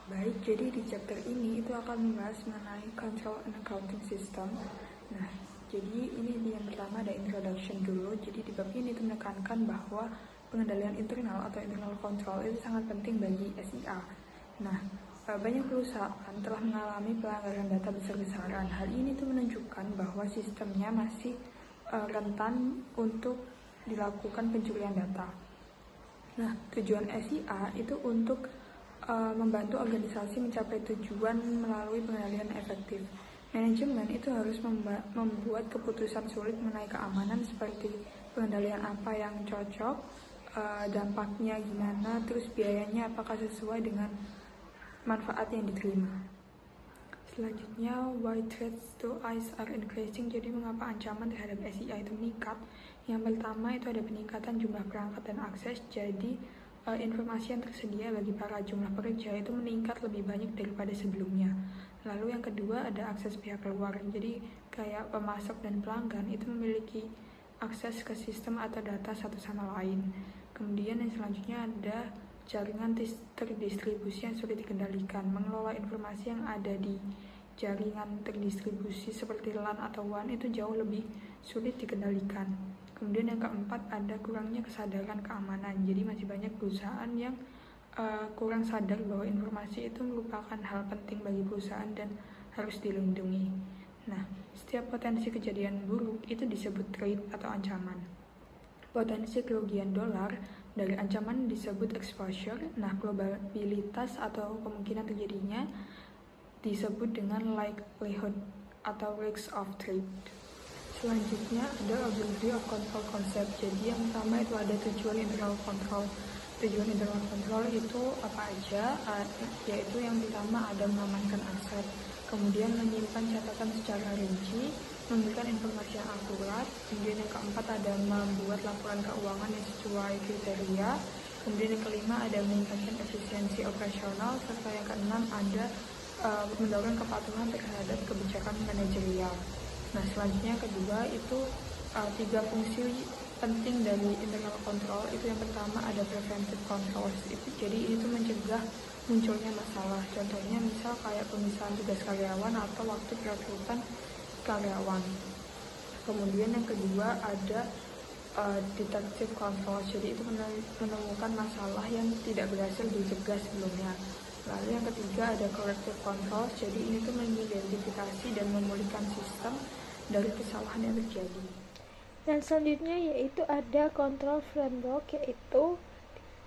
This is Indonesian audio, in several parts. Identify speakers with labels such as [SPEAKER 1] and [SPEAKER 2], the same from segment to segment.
[SPEAKER 1] Baik, jadi di chapter ini itu akan membahas mengenai Control and Accounting System. Nah, jadi ini yang pertama ada introduction dulu. Jadi di bab ini itu menekankan bahwa pengendalian internal atau internal control itu sangat penting bagi SIA. Nah, banyak perusahaan telah mengalami pelanggaran data besar-besaran. Hal ini tuh menunjukkan bahwa sistemnya masih rentan untuk dilakukan pencurian data. Nah, tujuan SIA itu untuk membantu organisasi mencapai tujuan melalui pengendalian efektif. Manajemen itu harus membuat keputusan sulit mengenai keamanan seperti pengendalian apa yang cocok, dampaknya gimana, terus biayanya apakah sesuai dengan manfaat yang diterima. Selanjutnya, why threats to ICE are increasing. Jadi mengapa ancaman terhadap SIA itu meningkat? Yang pertama itu ada peningkatan jumlah perangkat dan akses. Jadi informasi yang tersedia bagi para jumlah pekerja itu meningkat lebih banyak daripada sebelumnya. Lalu yang kedua ada akses pihak luar. Jadi kayak pemasok dan pelanggan itu memiliki akses ke sistem atau data satu sama lain. Kemudian yang selanjutnya ada jaringan terdistribusi yang sulit dikendalikan. Mengelola informasi yang ada di jaringan terdistribusi seperti LAN atau WAN itu jauh lebih sulit dikendalikan. Kemudian yang keempat ada kurangnya kesadaran keamanan. Jadi masih banyak perusahaan yang kurang sadar bahwa informasi itu merupakan hal penting bagi perusahaan dan harus dilindungi. Nah, setiap potensi kejadian buruk itu disebut threat atau ancaman. Potensi kerugian dolar dari ancaman disebut exposure. Nah, probabilitas atau kemungkinan terjadinya disebut dengan likelihood atau risk of threat. Selanjutnya ada overview of control concept. Jadi yang pertama itu ada tujuan internal control. Tujuan internal control itu apa aja? Yaitu yang pertama ada mengamankan aset, kemudian menyimpan catatan secara rinci, memberikan informasi yang akurat. Kemudian yang keempat ada membuat laporan keuangan yang sesuai kriteria. Kemudian yang kelima ada meningkatkan efisiensi operasional, serta yang keenam ada mendorong kepatuhan terhadap kebijakan manajerial. Nah, selanjutnya yang kedua itu tiga fungsi penting dari internal control. Itu yang pertama ada preventive control. Jadi itu mencegah munculnya masalah. Contohnya misal kayak pemisahan tugas karyawan atau waktu perekrutan karyawan. Kemudian yang kedua ada detective control. Jadi itu menemukan masalah yang tidak berhasil dicegah sebelumnya. Lalu yang ketiga ada corrective control. Jadi ini tuh mengidentifikasi dan memulihkan sistem dari kesalahan yang terjadi.
[SPEAKER 2] Dan selanjutnya yaitu ada control framework, yaitu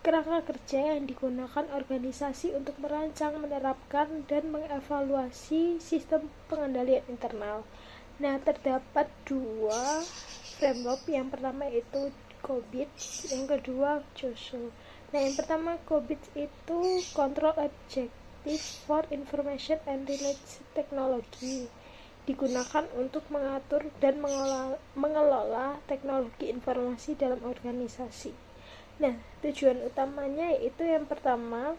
[SPEAKER 2] kerangka kerja yang digunakan organisasi untuk merancang, menerapkan, dan mengevaluasi sistem pengendalian internal. Nah, terdapat dua framework. Yang pertama itu COBIT, yang kedua COSO. Nah, yang pertama COBIT itu Control Objective for Information and Related Technology, digunakan untuk mengatur dan mengelola teknologi informasi dalam organisasi. Nah, tujuan utamanya yaitu yang pertama,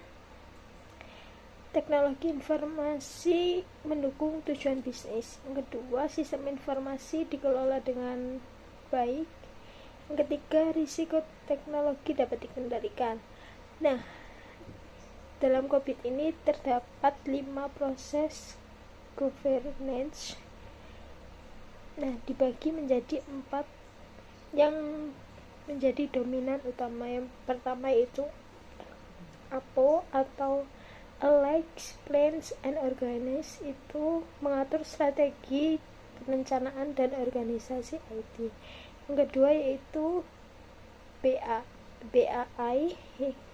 [SPEAKER 2] teknologi informasi mendukung tujuan bisnis. Yang kedua, sistem informasi dikelola dengan baik. Yang ketiga, risiko teknologi dapat dikendalikan. Nah, dalam COBIT ini terdapat 5 proses governance. Nah, dibagi menjadi 4 yang menjadi dominan utama. Yang pertama itu APO atau Alex, Plans and Organize, itu mengatur strategi perencanaan dan organisasi IT. Yang kedua yaitu BAI,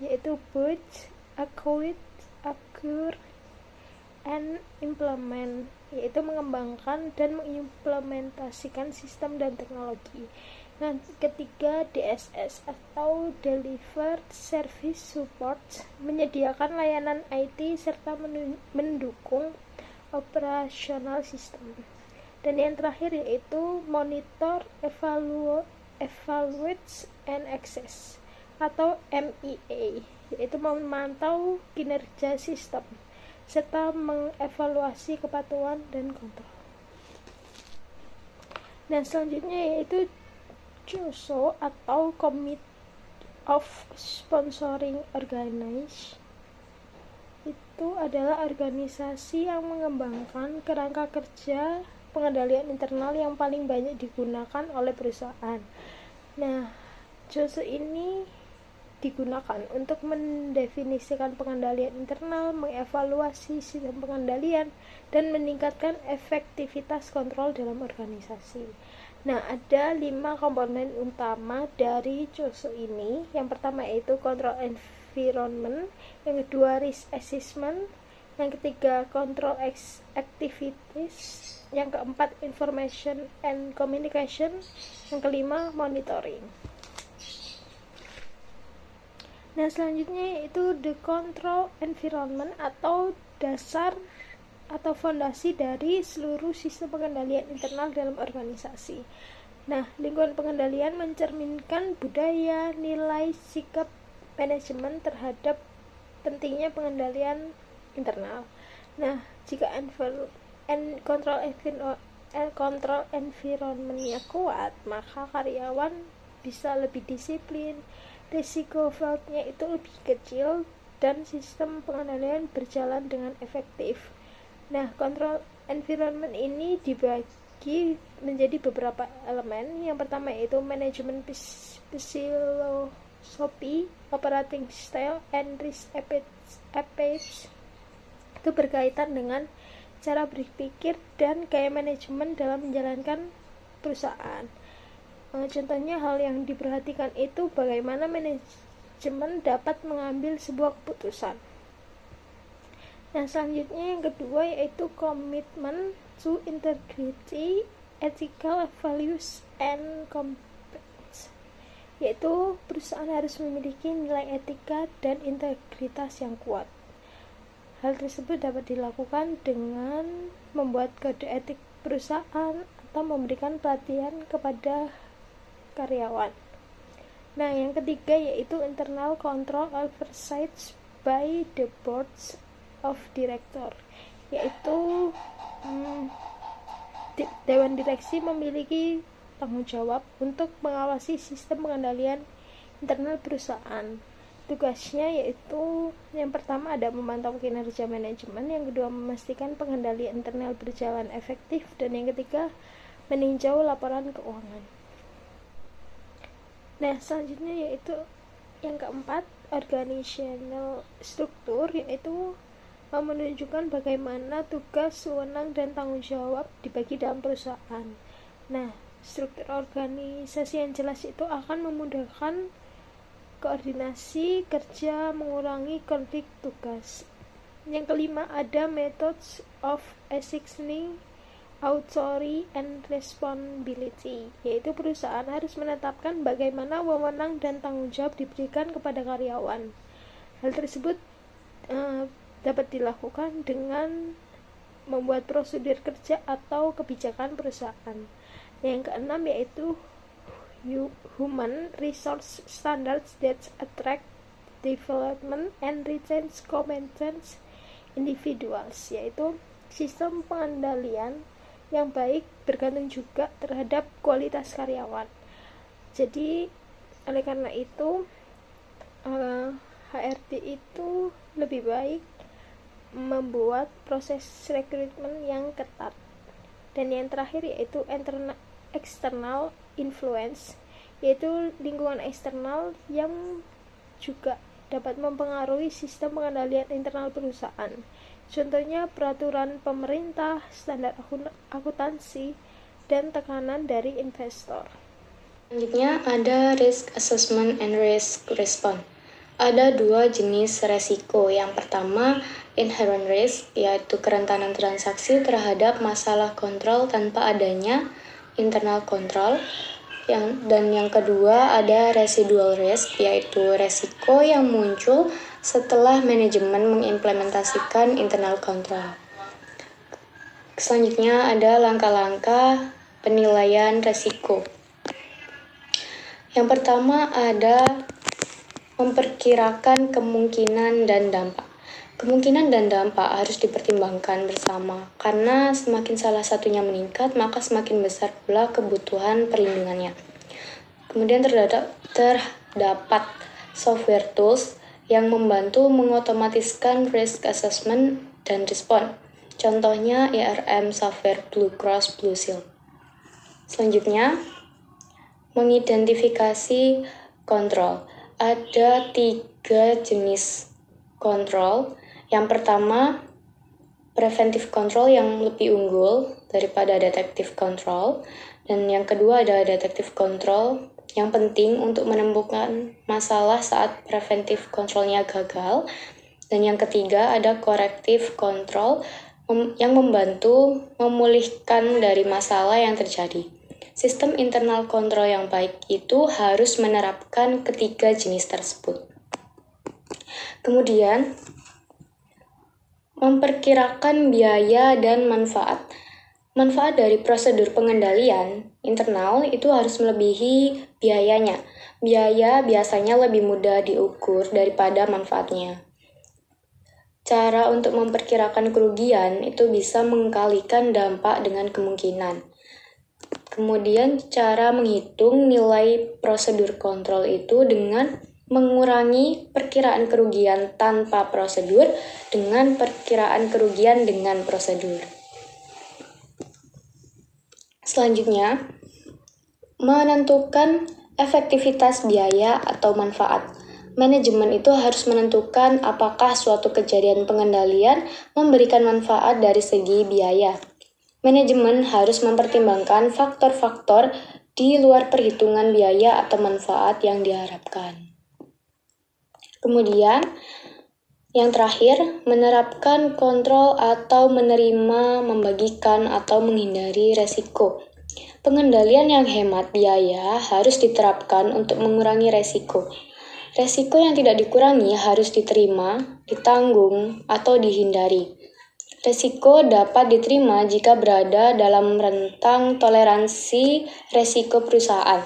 [SPEAKER 2] yaitu Budget, Acquire and Implement, yaitu mengembangkan dan mengimplementasikan sistem dan teknologi. Nah, ketiga DSS atau Delivered Service Support, menyediakan layanan IT serta mendukung operasional sistem. Dan yang terakhir yaitu Monitor, Evaluate and Access atau MEA, yaitu memantau kinerja sistem serta mengevaluasi kepatuhan dan kontrol. Dan selanjutnya yaitu COSO atau Committee of Sponsoring Organize, itu adalah organisasi yang mengembangkan kerangka kerja pengendalian internal yang paling banyak digunakan oleh perusahaan. Nah, JOSO ini digunakan untuk mendefinisikan pengendalian internal, mengevaluasi sistem pengendalian, dan meningkatkan efektivitas kontrol dalam organisasi. Nah, ada 5 komponen utama dari JOSO ini. Yang pertama yaitu control environment, yang kedua risk assessment, yang ketiga control activities, yang keempat information and communication, yang kelima monitoring. Nah, selanjutnya yaitu the control environment atau dasar atau fondasi dari seluruh sistem pengendalian internal dalam organisasi. Nah, lingkungan pengendalian mencerminkan budaya, nilai, sikap manajemen terhadap pentingnya pengendalian internal. Nah, jika control environment-nya kuat, maka karyawan bisa lebih disiplin, risiko fault-nya itu lebih kecil, dan sistem pengendalian berjalan dengan efektif. Nah, control environment ini dibagi menjadi beberapa elemen. Yang pertama yaitu manajemen philosophy, operating style, and risk approach. Itu berkaitan dengan cara berpikir dan gaya manajemen dalam menjalankan perusahaan. Contohnya hal yang diperhatikan itu bagaimana manajemen dapat mengambil sebuah keputusan. Nah, selanjutnya yang kedua yaitu commitment to integrity, ethical values, and competence. Yaitu perusahaan harus memiliki nilai etika dan integritas yang kuat. Hal tersebut dapat dilakukan dengan membuat kode etik perusahaan atau memberikan pelatihan kepada karyawan. Nah, yang ketiga yaitu internal control oversight by the boards of director, yaitu dewan direksi memiliki tanggung jawab untuk mengawasi sistem pengendalian internal perusahaan. Tugasnya yaitu yang pertama ada memantau kinerja manajemen, yang kedua memastikan pengendalian internal berjalan efektif, dan yang ketiga meninjau laporan keuangan. Nah, selanjutnya yaitu yang keempat organizational struktur, yaitu menunjukkan bagaimana tugas, wewenang, dan tanggung jawab dibagi dalam perusahaan. Nah, struktur organisasi yang jelas itu akan memudahkan koordinasi kerja, mengurangi konflik tugas. Yang kelima ada methods of assigning authority and responsibility, yaitu perusahaan harus menetapkan bagaimana wewenang dan tanggung jawab diberikan kepada karyawan. Hal tersebut dapat dilakukan dengan membuat prosedur kerja atau kebijakan perusahaan. Yang keenam yaitu human resource standards that attract, development, and retain competent individuals, yaitu sistem pengendalian yang baik bergantung juga terhadap kualitas karyawan. Jadi oleh karena itu HRD itu lebih baik membuat proses rekrutmen yang ketat. Dan yang terakhir yaitu external influence, yaitu lingkungan eksternal yang juga dapat mempengaruhi sistem pengendalian internal perusahaan. Contohnya peraturan pemerintah, standar akuntansi, dan tekanan dari investor.
[SPEAKER 3] Selanjutnya ada risk assessment and risk response. Ada 2 jenis resiko. Yang pertama, inherent risk, yaitu kerentanan transaksi terhadap masalah kontrol tanpa adanya internal control. Dan yang kedua ada residual risk, yaitu resiko yang muncul setelah manajemen mengimplementasikan internal control. Selanjutnya ada langkah-langkah penilaian resiko. Yang pertama ada memperkirakan kemungkinan dan dampak. Kemungkinan dan dampak harus dipertimbangkan bersama, karena semakin salah satunya meningkat, maka semakin besar pula kebutuhan perlindungannya. Kemudian terdapat software tools yang membantu mengotomatiskan risk assessment dan respon. Contohnya ARM Software Blue Cross Blue Shield. Selanjutnya, mengidentifikasi kontrol. Ada 3 jenis kontrol. Yang pertama, preventive control yang lebih unggul daripada detective control. Dan yang kedua ada detective control yang penting untuk menemukan masalah saat preventive controlnya gagal. Dan yang ketiga ada corrective control yang membantu memulihkan dari masalah yang terjadi. Sistem internal kontrol yang baik itu harus menerapkan ketiga jenis tersebut. Kemudian, memperkirakan biaya dan manfaat. Manfaat dari prosedur pengendalian internal itu harus melebihi biayanya. Biaya biasanya lebih mudah diukur daripada manfaatnya. Cara untuk memperkirakan kerugian itu bisa mengkalikan dampak dengan kemungkinan. Kemudian cara menghitung nilai prosedur kontrol itu dengan mengurangi perkiraan kerugian tanpa prosedur dengan perkiraan kerugian dengan prosedur. Selanjutnya, menentukan efektivitas biaya atau manfaat. Manajemen itu harus menentukan apakah suatu kejadian pengendalian memberikan manfaat dari segi biaya. Manajemen harus mempertimbangkan faktor-faktor di luar perhitungan biaya atau manfaat yang diharapkan. Kemudian, yang terakhir, menerapkan kontrol atau menerima, membagikan, atau menghindari resiko. Pengendalian yang hemat biaya harus diterapkan untuk mengurangi resiko. Resiko yang tidak dikurangi harus diterima, ditanggung, atau dihindari. Resiko dapat diterima jika berada dalam rentang toleransi resiko perusahaan.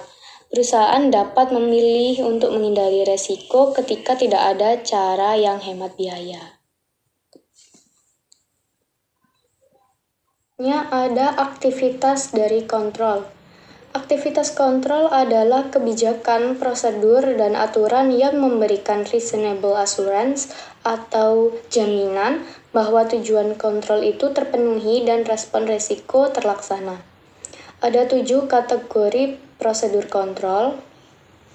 [SPEAKER 3] Perusahaan dapat memilih untuk menghindari resiko ketika tidak ada cara yang hemat biaya. Ada aktivitas dari kontrol. Aktivitas kontrol adalah kebijakan, prosedur, dan aturan yang memberikan reasonable assurance atau jaminan bahwa tujuan kontrol itu terpenuhi dan respon risiko terlaksana. Ada 7 kategori prosedur kontrol.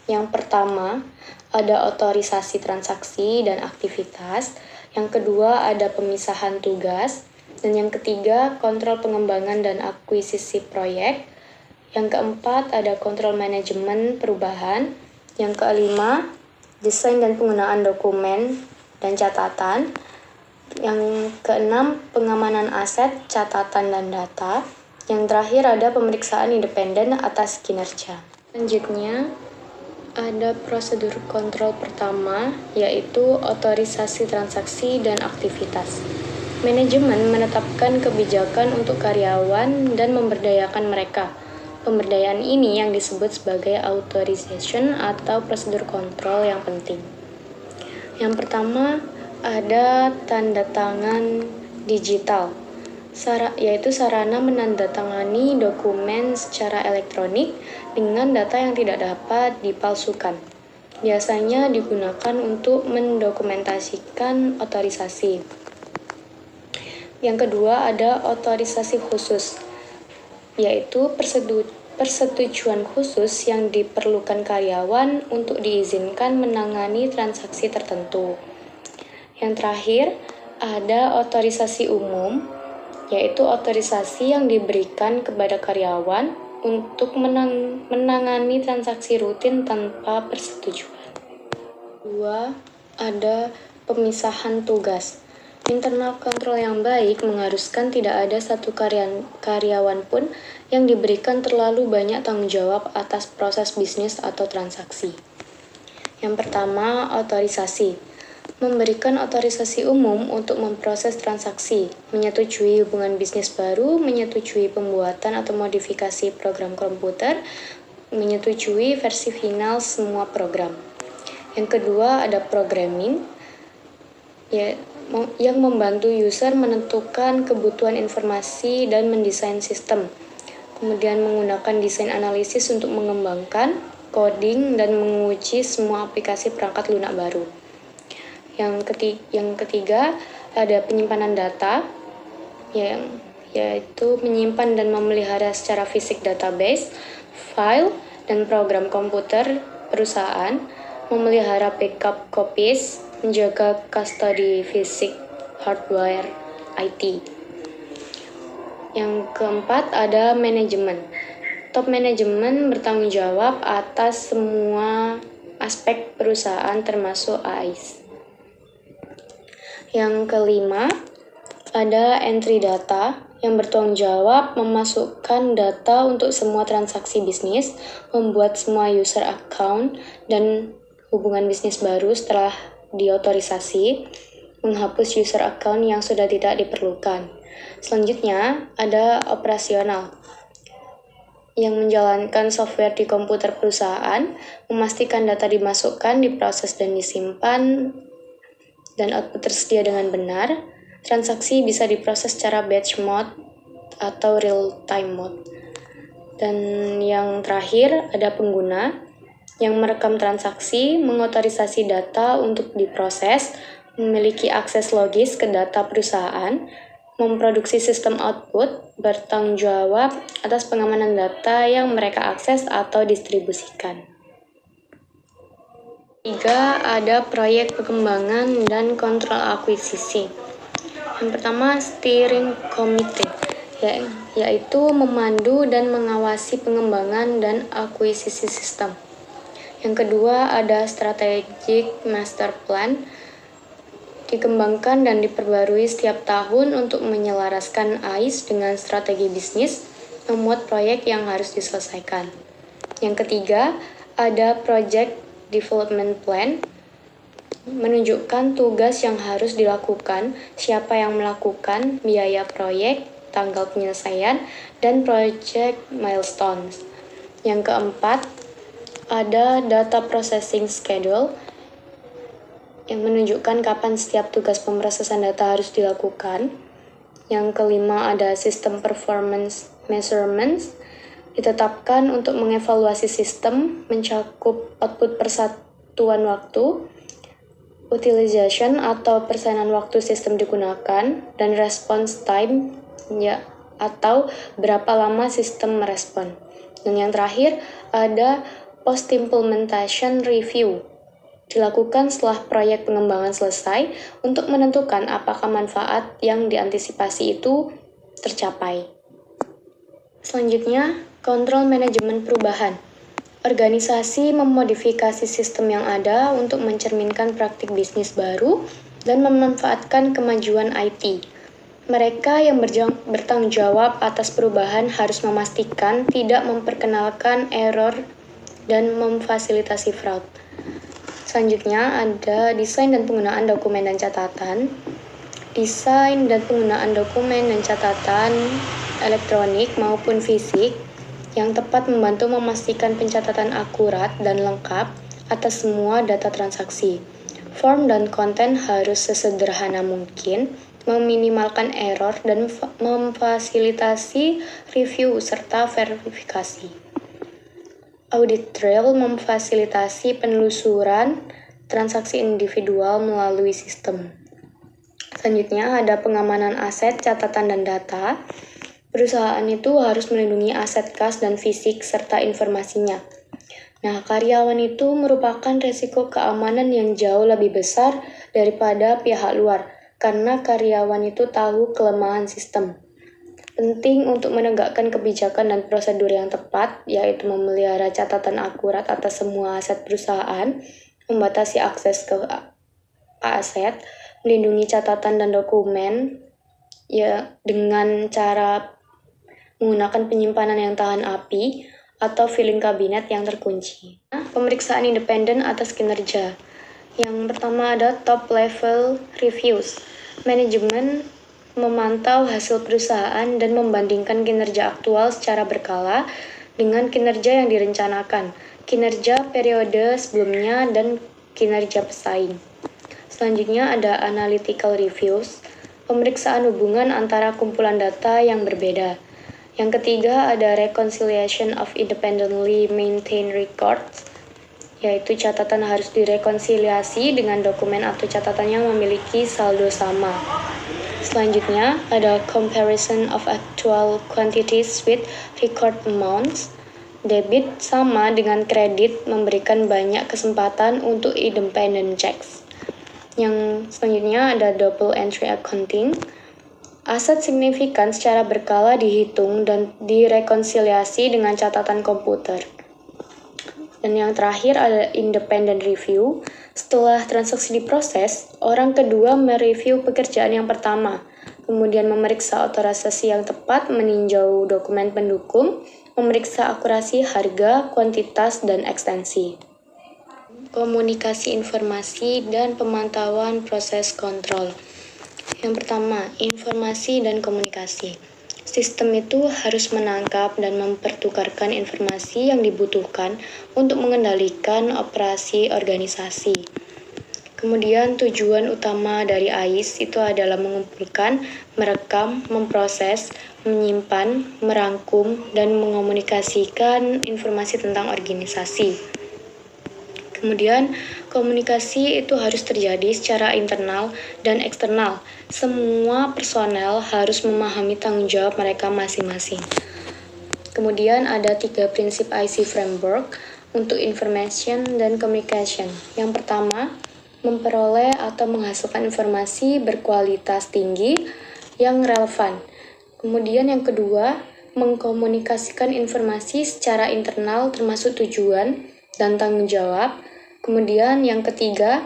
[SPEAKER 3] Yang pertama, ada otorisasi transaksi dan aktivitas. Yang kedua, ada pemisahan tugas. Dan yang ketiga, kontrol pengembangan dan akuisisi proyek. Yang keempat, ada kontrol manajemen perubahan. Yang kelima, desain dan penggunaan dokumen dan catatan. Yang keenam, pengamanan aset, catatan, dan data. Yang terakhir ada pemeriksaan independen atas kinerja. Selanjutnya, ada prosedur kontrol pertama, yaitu otorisasi transaksi dan aktivitas. Manajemen menetapkan kebijakan untuk karyawan dan memberdayakan mereka. Pemberdayaan ini yang disebut sebagai authorization atau prosedur kontrol yang penting. Yang pertama, ada tanda tangan digital, yaitu sarana menandatangani dokumen secara elektronik dengan data yang tidak dapat dipalsukan. Biasanya digunakan untuk mendokumentasikan otorisasi. Yang kedua ada otorisasi khusus, yaitu persetujuan khusus yang diperlukan karyawan untuk diizinkan menangani transaksi tertentu. Yang terakhir, ada otorisasi umum, yaitu otorisasi yang diberikan kepada karyawan untuk menangani transaksi rutin tanpa persetujuan. Kedua, ada pemisahan tugas. Internal control yang baik mengharuskan tidak ada satu karyawan pun yang diberikan terlalu banyak tanggung jawab atas proses bisnis atau transaksi. Yang pertama, otorisasi. Memberikan otorisasi umum untuk memproses transaksi, menyetujui hubungan bisnis baru, menyetujui pembuatan atau modifikasi program komputer, menyetujui versi final semua program. Yang kedua, ada programming, yang membantu user menentukan kebutuhan informasi dan mendesain sistem. Kemudian menggunakan desain analisis untuk mengembangkan, coding, dan menguji semua aplikasi perangkat lunak baru. Yang ketiga ada penyimpanan data, yaitu menyimpan dan memelihara secara fisik database, file, dan program komputer perusahaan, memelihara backup copies, menjaga custody fisik hardware IT. Yang keempat ada manajemen. Top manajemen bertanggung jawab atas semua aspek perusahaan termasuk AIS. Yang kelima ada entry data yang bertanggung jawab memasukkan data untuk semua transaksi bisnis, membuat semua user account dan hubungan bisnis baru setelah diotorisasi, menghapus user account yang sudah tidak diperlukan. Selanjutnya ada operasional yang menjalankan software di komputer perusahaan, memastikan data dimasukkan, diproses dan disimpan, dan output tersedia dengan benar. Transaksi bisa diproses secara batch mode atau real-time mode. Dan yang terakhir ada pengguna yang merekam transaksi, mengotorisasi data untuk diproses, memiliki akses logis ke data perusahaan, memproduksi sistem output, bertanggung jawab atas pengamanan data yang mereka akses atau distribusikan. 3. Ada proyek pengembangan dan kontrol akuisisi. Yang pertama, steering committee, yaitu memandu dan mengawasi pengembangan dan akuisisi sistem. Yang kedua, ada strategic master plan, dikembangkan dan diperbarui setiap tahun untuk menyelaraskan AIS dengan strategi bisnis, memuat proyek yang harus diselesaikan. Yang ketiga, ada project development plan, menunjukkan tugas yang harus dilakukan, siapa yang melakukan, biaya proyek, tanggal penyelesaian, dan project milestones. Yang keempat, ada data processing schedule, yang menunjukkan kapan setiap tugas pemrosesan data harus dilakukan. Yang kelima ada sistem performance measurements, ditetapkan untuk mengevaluasi sistem, mencakup output persatuan waktu, utilization atau persenan waktu sistem digunakan, dan response time, atau berapa lama sistem merespon. Dan yang terakhir ada post-implementation review, dilakukan setelah proyek pengembangan selesai untuk menentukan apakah manfaat yang diantisipasi itu tercapai. Selanjutnya, kontrol manajemen perubahan. Organisasi memodifikasi sistem yang ada untuk mencerminkan praktik bisnis baru dan memanfaatkan kemajuan IT. Mereka yang bertanggung jawab atas perubahan harus memastikan tidak memperkenalkan error dan memfasilitasi fraud. Selanjutnya ada desain dan penggunaan dokumen dan catatan. Desain dan penggunaan dokumen dan catatan elektronik maupun fisik yang tepat membantu memastikan pencatatan akurat dan lengkap atas semua data transaksi. Form dan konten harus sesederhana mungkin, meminimalkan error dan memfasilitasi review serta verifikasi. Audit trail memfasilitasi penelusuran transaksi individual melalui sistem. Selanjutnya ada pengamanan aset, catatan, dan data. Perusahaan itu harus melindungi aset kas dan fisik serta informasinya. Nah, karyawan itu merupakan resiko keamanan yang jauh lebih besar daripada pihak luar, karena karyawan itu tahu kelemahan sistem. Penting untuk menegakkan kebijakan dan prosedur yang tepat, yaitu memelihara catatan akurat atas semua aset perusahaan, membatasi akses ke aset, melindungi catatan dan dokumen, dengan cara menggunakan penyimpanan yang tahan api atau filing kabinet yang terkunci. Pemeriksaan independen atas kinerja. Yang pertama ada top level reviews. Manajemen memantau hasil perusahaan dan membandingkan kinerja aktual secara berkala dengan kinerja yang direncanakan, kinerja periode sebelumnya, dan kinerja pesaing. Selanjutnya ada analytical reviews, pemeriksaan hubungan antara kumpulan data yang berbeda. Yang ketiga ada reconciliation of independently maintained records, yaitu catatan harus direkonsiliasi dengan dokumen atau catatan yang memiliki saldo sama. Selanjutnya, ada comparison of actual quantities with record amounts. Debit sama dengan kredit memberikan banyak kesempatan untuk independent checks. Yang selanjutnya ada double entry accounting. Aset signifikan secara berkala dihitung dan direkonsiliasi dengan catatan komputer. Dan yang terakhir ada independent review. Setelah transaksi diproses, orang kedua mereview pekerjaan yang pertama, kemudian memeriksa otorisasi yang tepat, meninjau dokumen pendukung, memeriksa akurasi harga, kuantitas, dan ekstensi. Komunikasi informasi dan pemantauan proses kontrol. Yang pertama, informasi dan komunikasi. Sistem itu harus menangkap dan mempertukarkan informasi yang dibutuhkan untuk mengendalikan operasi organisasi. Kemudian tujuan utama dari AIS itu adalah mengumpulkan, merekam, memproses, menyimpan, merangkum, dan mengomunikasikan informasi tentang organisasi. Kemudian, komunikasi itu harus terjadi secara internal dan eksternal. Semua personel harus memahami tanggung jawab mereka masing-masing. Kemudian ada 3 prinsip IC Framework untuk information dan communication. Yang pertama, memperoleh atau menghasilkan informasi berkualitas tinggi yang relevan. Kemudian yang kedua, mengkomunikasikan informasi secara internal termasuk tujuan dan tanggung jawab. Kemudian yang ketiga,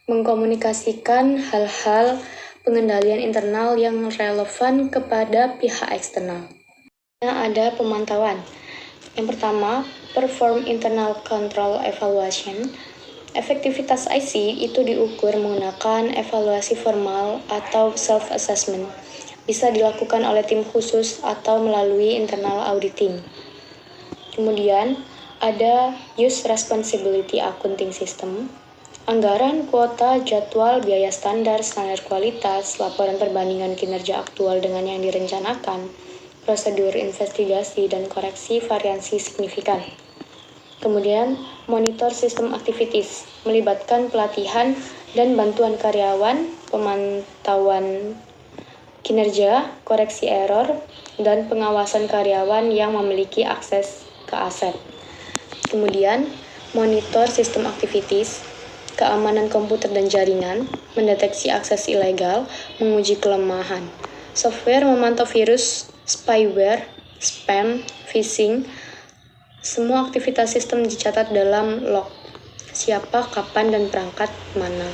[SPEAKER 3] mengkomunikasikan hal-hal pengendalian internal yang relevan kepada pihak eksternal. Ada pemantauan. Yang pertama, perform internal control evaluation. Efektivitas IC itu diukur menggunakan evaluasi formal atau self-assessment. Bisa dilakukan oleh tim khusus atau melalui internal auditing. Kemudian, ada use responsibility accounting system, anggaran, kuota, jadwal, biaya standar kualitas, laporan perbandingan kinerja aktual dengan yang direncanakan, prosedur investigasi dan koreksi variansi signifikan. Kemudian, monitor system activities, melibatkan pelatihan dan bantuan karyawan, pemantauan kinerja, koreksi error, dan pengawasan karyawan yang memiliki akses ke aset. Kemudian, monitor sistem activities, keamanan komputer dan jaringan, mendeteksi akses ilegal, menguji kelemahan. Software memantau virus, spyware, spam, phishing. Semua aktivitas sistem dicatat dalam log. Siapa, kapan, dan perangkat mana.